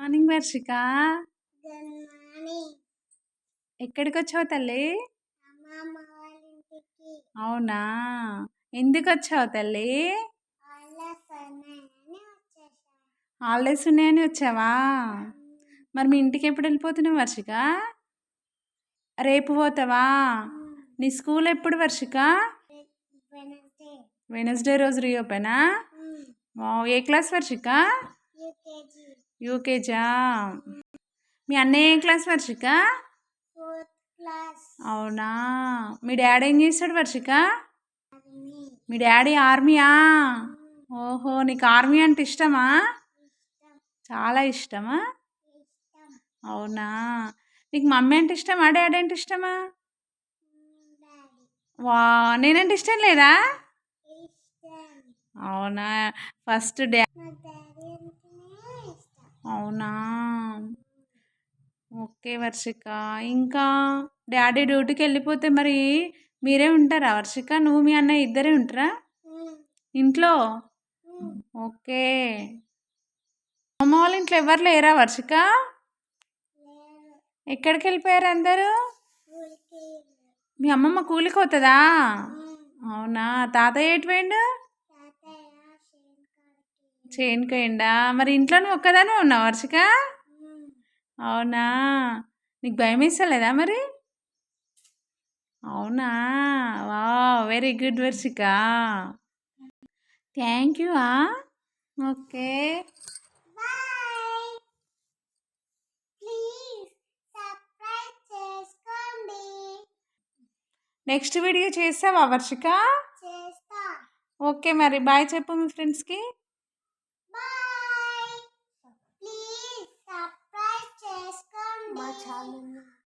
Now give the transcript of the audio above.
Morning Varshika. Good morning. ఎక్కడికి వచ్చావు తల్లి? అమ్మమ్మ వాళ్ళ ఇంటికి. అవునా, ఎందుకు వచ్చావు తల్లి? హాలిడేస్ ఉన్నాయని వచ్చావా? మరి మీ ఇంటికి ఎప్పుడు వెళ్ళిపోతున్నావు వర్షిక? రేపు పోతావా? నీ స్కూల్ ఎప్పుడు వర్షిక? వెనస్డే రోజు రీఓపెనా? ఏ క్లాస్ వర్షిక? యూకేజా? మీ అన్నయ్య ఏ క్లాస్ వర్షిక? అవునా, మీ డాడీ ఏం చేస్తాడు వర్షిక? మీ డాడీ ఆర్మీయా? ఓహో, నీకు ఆర్మీ అంటే ఇష్టమా? చాలా ఇష్టమా? అవునా, నీకు మమ్మీ అంటే ఇష్టమా డాడీ అంటే ఇష్టమా? వా, నేనంటే ఇష్టం లేదా? అవునా, ఫస్ట్ అవునా, ఓకే వర్షిక. ఇంకా డాడీ డ్యూటీకి వెళ్ళిపోతే మరి మీరే ఉంటారా వర్షిక? నువ్వు మీ అన్నయ్య ఇద్దరే ఉంటారా ఇంట్లో? ఓకే. అమ్మ వాళ్ళ ఇంట్లో ఎవరు లేరా వర్షిక? ఎక్కడికి వెళ్ళిపోయారు అందరూ? మీ అమ్మమ్మ కూలికి పోతుందా? అవునా, తాతయ్య ఎటు పోయిండు? చేనుకు పోయిండా? మరి ఇంట్లో నువ్వు ఒక్కదానే ఉన్నావు వర్షిక? అవునా, నీకు భయం వేస్తలేదా మరి? అవునా, వా, very good Varshika. Thank you. Okay, next video చేస్తావా వర్షిక? ఓకే, మరి బాయ్ చెప్పు మీ ఫ్రెండ్స్కి. ప్లీజ్ సబ్స్క్రైబ్ చేసుకోండి మా ఛానల్.